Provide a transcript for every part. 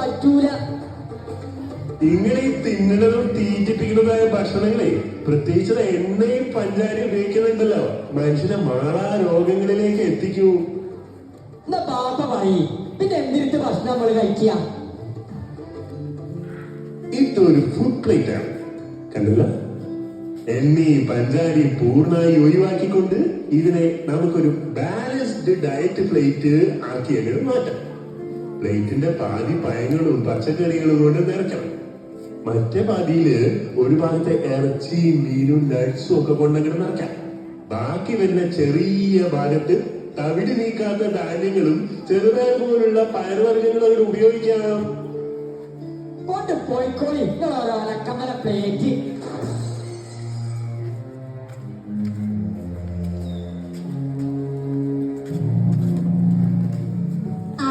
പറ്റൂല. ഇങ്ങനെ ഈ തിന്നണതും തീറ്റിപ്പിക്കുന്നതായ ഭക്ഷണങ്ങളെ പ്രത്യേകിച്ച് എണ്ണയും പഞ്ചാരയും ഉപയോഗിക്കുന്നുണ്ടല്ലോ മനുഷ്യനെ മാറാ രോഗങ്ങളിലേക്ക് എത്തിക്കൂ. എന്നാ പാപ്പ പറയും പിന്നെ എന്തിട്ട് ഭക്ഷണം നമ്മള് കഴിക്കുക? ഇതൊരു ഫുഡ് പ്ലേറ്റ് ആണ്, കണ്ടില്ല? എണ്ണയും പഞ്ചാരിയും പൂർണ്ണമായി ഒഴിവാക്കിക്കൊണ്ട് ഇതിനെ നമുക്കൊരു ബാലൻസ്ഡ് ഡയറ്റ് പ്ലേറ്റ് ആക്കിയത് മാറ്റാം. പ്ലേറ്റിന്റെ പാതി പഴങ്ങളും പച്ചക്കറികളും കൊണ്ട് നിറയ്ക്കണം. മറ്റേ പാതിയില് ഒരു ഭാഗത്തെ ഇറച്ചിയും മീനും നട്ട്സും ഒക്കെ കൊണ്ടങ്ങനെ നിറയ്ക്കാം. ബാക്കി വരുന്ന ചെറിയ ഭാഗത്ത് തവിട് നീക്കാത്ത ധാന്യങ്ങളും ചെറുപയർ പോലുള്ള പയർവർഗ്ഗങ്ങളും അവർ ഉപയോഗിക്കാം. പോയിക്കോളി ഓരോ അലക്കമല പ്ലേറ്റ്.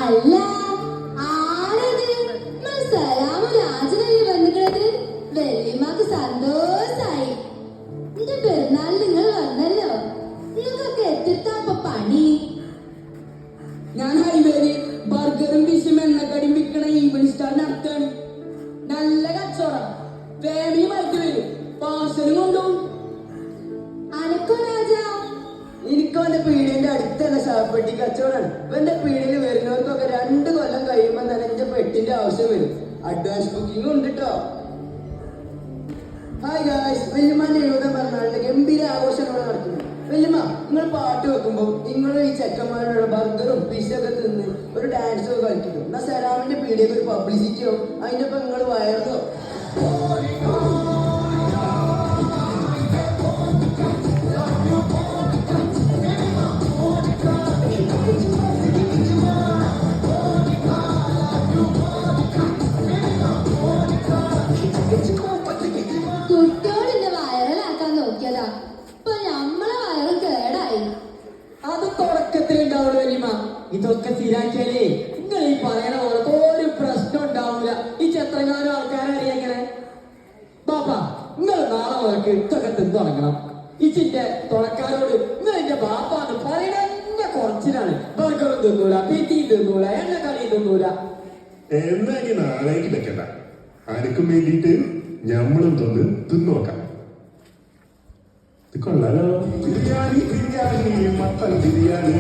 അല്ല ആരത്? സലാമു രാജനല്ലേ വന്നിക്കണത്? വെള്ളിമാക്ക് സന്തോഷായി. എന്റെ പെരുന്നാൾ നിങ്ങൾ വന്നല്ലോ. നിങ്ങൾക്കൊക്കെ എത്തിത്താപ്പ പണി. ഞാൻ ഹൈവേയില് ബർഗറും ബീച്ചും എണ്ണക്കടിയും വിൽക്കണ ഈവനിങ് സ്റ്റാർ നടത്താണ്. നല്ല കച്ചവടം. ഫാമിലിയുമായിട്ട് വരും, പാർസലും കൊണ്ടുപോകും. അനക്കോ രാജാ? എനിക്ക് എന്റെ പീടിയന്റെ അടുത്തുള്ള ശവപ്പെട്ടി കച്ചവടമാണ്. എന്റെ പീടിയിൽ വരുന്നവർക്കൊക്കെ 2 കൊല്ലം കഴിയുമ്പോ തന്നെ എന്റെ പെട്ടിന്റെ ആവശ്യം വരും. അഡ്വാൻസ് ബുക്കിംഗ് ഉണ്ട് കേട്ടോ. ഹായ് ഗായ്സ്, വല്യമ്മന്റെ എഴുതാൻ പറഞ്ഞാൽ ഗംഭീര ആഘോഷങ്ങൾ നടക്കുന്നു. വല്യമ്മ, നിങ്ങൾ പാട്ട് വെക്കുമ്പോ നിങ്ങളുടെ ഈ ചെക്കന്മാരുടെ ബർഗറും പിസൊക്കെ തിന്ന് ഒരു ഡാൻസ് ഒക്കെ കളിക്കുന്നു. എന്നാ സലാമിന്റെ പീടിയൊക്കെ ഒരു പബ്ലിസിറ്റി ആവും. അതിന്റെ ഒപ്പം നിങ്ങൾ വയറോ. കുട്ടിയോടിന്റെ വയറലാക്കാൻ നോക്കിയതാ. ഇപ്പൊ നമ്മളെ വയറും കേടായി. അത് തുടക്കത്തിലുണ്ടാവുള്ളൂ വല്യമ്മ. ഇതൊക്കെ സ്ഥിരാക്കിയാലേ നിങ്ങൾ ഈ പറയണ പോലെ ഒരു പ്രശ്നം ഉണ്ടാവൂല. ഈ ചെത്രങ്ങാനും ആൾക്കാരറിയാം എങ്ങനെ. ബാപ്പ, നിങ്ങൾ നാളെ മുതൽക്ക് ഇതൊക്കെ തിന്നു തുടങ്ങണം. ഇച്ചിന്റെ തുണക്കാരോട് നിങ്ങൾ എന്റെ ബാപ്പാന്ന് പറയണ കുറച്ചിലാണ്. ബർഗറും തിന്നൂല, പിറ്റിയും തിന്നൂല, എണ്ണക്കടിയും തിന്നൂല. എന്നാ ഇനി നാളേക്ക് വെക്കണ്ട. ആർക്കും വേണ്ടിയിട്ട് ഞമ്മളും തിന്നു നോക്കാം. ഇത് കൊള്ളാലോ. Biryani biryani mutton biryani,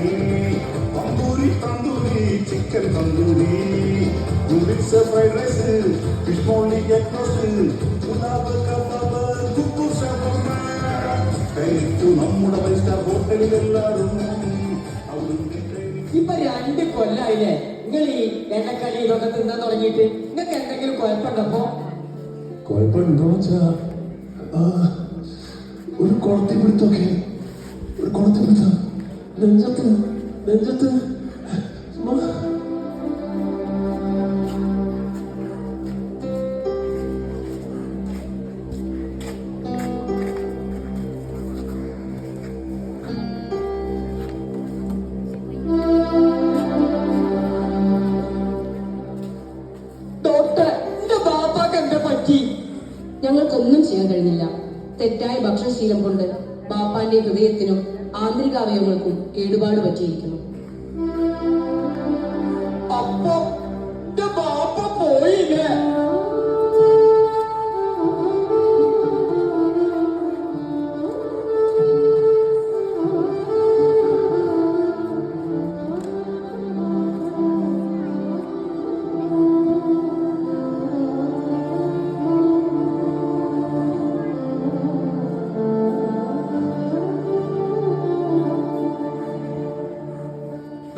tandoori tandoori chicken tandoori, noodles fried rice, fish moilee egg roast, pulao kebab, കുക്കു ഷവർമ, കഴിച്ചു നമ്മുടെ പൈസ ഹോട്ടലിലെല്ലാരും. ഇപ്പൊ 2 കൊല്ലായില്ലേ നിങ്ങൾ ഈ എണ്ണക്കടി ഇതൊക്കെ തിന്നാൻ തുടങ്ങിയിട്ട്? നിങ്ങൾക്ക് എന്തെങ്കിലും കുഴപ്പമുണ്ടപ്പോ? കുഴപ്പമുണ്ടോ വെച്ചാ ഒരു കുളത്തിപ്പിടുത്തൊക്കെ, ഒരു കുളത്തിപ്പിടുത്തം നെഞ്ചത്ത് നെഞ്ചത്ത്. ഞങ്ങൾക്കൊന്നും ചെയ്യാൻ കഴിഞ്ഞില്ല. തെറ്റായ ഭക്ഷണശീലം കൊണ്ട് ബാപ്പാന്റെ ഹൃദയത്തിനും ആന്തരികാവയവങ്ങൾക്കും കേടുപാട് പറ്റിയിരിക്കുന്നു. അപ്പൊ ബാപ്പ പോയില്ലേ?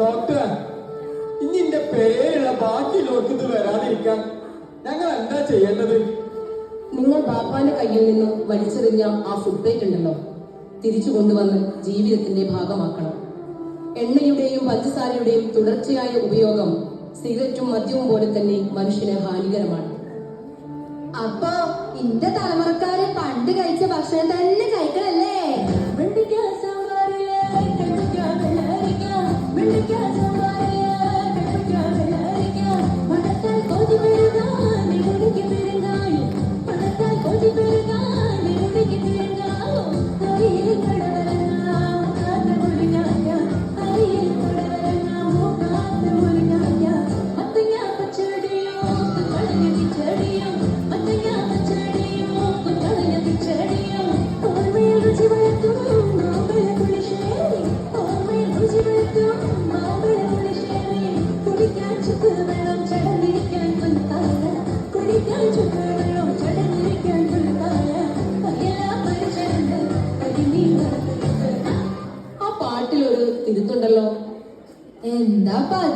ഡോക്ടർ, ഇനി എന്റെ പേരുള്ള ബാക്കിയുള്ളവർക്ക് ഇത് വരാതിരിക്കാൻ ഞങ്ങൾ എന്താ ചെയ്യേണ്ടത്? നിങ്ങൾ ബാപ്പാന്റെ കയ്യിൽ നിന്നും വലിച്ചെറിഞ്ഞ ആ ഫുഡ് പ്ലേറ്റ് ഉണ്ടല്ലോ, തിരിച്ചു കൊണ്ടുവന്ന് ജീവിതത്തിന്റെ ഭാഗമാക്കണം. എണ്ണയുടെയും പഞ്ചസാരയുടെയും തുടർച്ചയായ ഉപയോഗം സിഗരറ്റും മദ്യവും പോലെ തന്നെ മനുഷ്യന് ഹാനികരമാണ്. അപ്പൊ ഇന്റെ തലമുറക്കാര് പണ്ട് കഴിച്ച ഭക്ഷണം തന്നെ കഴിക്കണല്ലേ?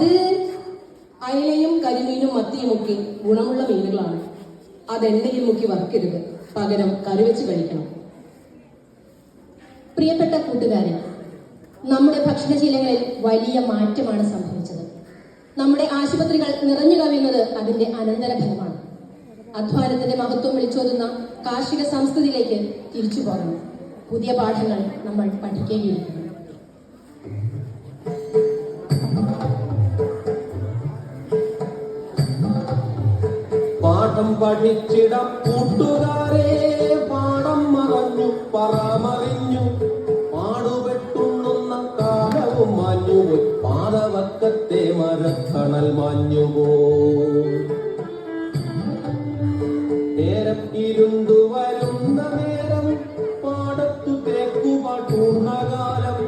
അത് അയലയും കരിമീനും മത്തിയുമൊക്കെ ഗുണമുള്ള മീനുകളാണ്. അതെണ്ണയിൽ മുക്കി വറുക്കരുത്, പകരം കറിവെച്ച് കഴിക്കണം. പ്രിയപ്പെട്ട കൂട്ടുകാരെ, നമ്മുടെ ഭക്ഷണശീലങ്ങളിൽ വലിയ മാറ്റമാണ് സംഭവിച്ചത്. നമ്മുടെ ആശുപത്രികൾ നിറഞ്ഞു കവിയുന്നത് അതിന്റെ അനന്തരഫലമാണ്. അധ്വാനത്തിന്റെ മഹത്വം വിളിച്ചോതുന്ന കാർഷിക സംസ്കൃതിയിലേക്ക് തിരിച്ചു പോകണം. പുതിയ പാഠങ്ങൾ നമ്മൾ പഠിക്കേണ്ടിയിരിക്കുന്നു. പാഠം പഠിച്ചിടം കൂട്ടുകാരെ, പാഠം മറഞ്ഞു പറമറിഞ്ഞു, പാടുപെട്ടുണ്ണുന്ന കാലവും മാഞ്ഞുപോയി, പാതവക്കത്തെ മരത്തണൽ മാഞ്ഞുപോ. നേരം ഇരുണ്ടു വരുന്ന നേരം, പാടത്തു തേക്കുപാട്ടൂർന്ന കാലം,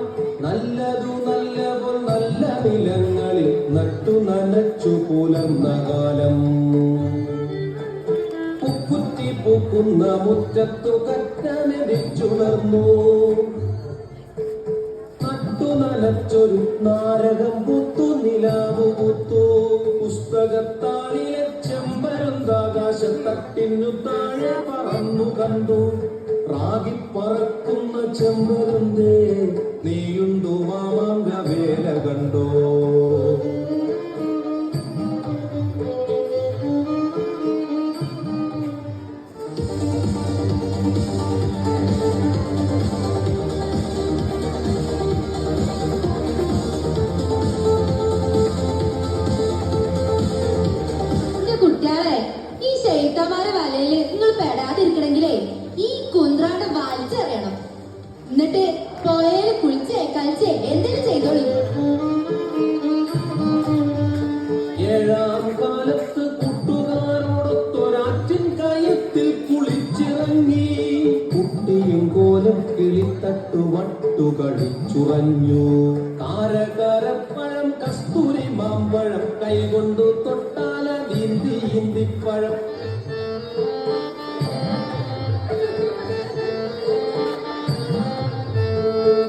നല്ലതു നല്ലവർ നല്ല നിലങ്ങളിൽ നട്ടു നനച്ചു പുലർന്ന കാലം. പുക്കുറ്റി പൂക്കുന്ന മുറ്റത്തു കറ്റമെതിച്ചുണർന്നു, നട്ടു നനച്ചൊരു നാരകം പൂത്തു നിലാവു പൂത്തു. പുസ്തകത്താളിലെ ചെമ്പരുന്താകാശത്തട്ടിനു താഴെ പറന്നു കണ്ടു, റാഗി പറക്കുന്ന ചെമ്പരുന്തേ നീയുണ്ടു മാമാങ്ക വേല കണ്ടോ. കുട്ടികളെ, ഈ ശൈത്താമാരെ വലയില് നിങ്ങൾ പെടാതിരിക്കണെങ്കിലേ ഈ കുന്ത്രാണ്ട് വലിച്ചെറിയണം. എന്നിട്ട് പുഴയില് കുളിച്ചേ കളിച്ചേ എന്തിനു ചെയ്തോളി. ഏഴാം കാലത്ത് കൂട്ടുകാരോടൊത്തൊരാറ്റിൻ കയത്തിൽ കുളിച്ചിറങ്ങി, കുട്ടിയും കോലും കിളിത്തട്ടു വട്ടു കളിച്ചുറഞ്ഞു. കാരകാരപ്പഴം കസ്തൂരി മാമ്പഴം കൈകൊണ്ടു തൊട്ടാല നീന്തി ഈന്തിപ്പഴം.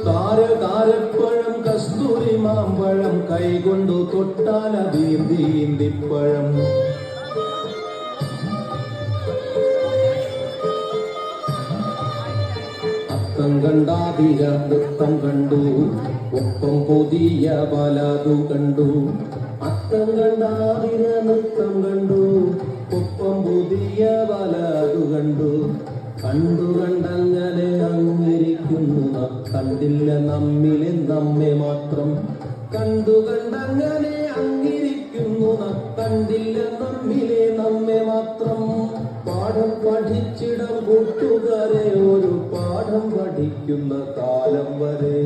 കാരകാരപ്പഴം കസ്തൂരി മാമ്പഴം കൈകൊണ്ടു തൊട്ടാല നീന്തി ഈന്തിപ്പഴം. അത്തം കണ്ടാതിര നൃത്തം കണ്ടു, ഒപ്പം പുതിയ പലതു കണ്ടു. അത്തം കണ്ടാതിര നൃത്തം കണ്ടു, ഒപ്പം പുതിയ പലതു കണ്ടു. കണ്ടു കണ്ടങ്ങനെ അങ്ങിരിക്കുന്നു നാം, കണ്ടില്ല നമ്മിലെ നമ്മെ മാത്രം. കണ്ടു കണ്ടങ്ങനെ അങ്ങിരിക്കുന്നു നാം, കണ്ടില്ല നമ്മിലെ നമ്മെ മാത്രം. പാഠം പഠിച്ചിടം കൂട്ടുകാരെ, ഒരു പാഠം പഠിക്കുന്ന കാലം വരെ.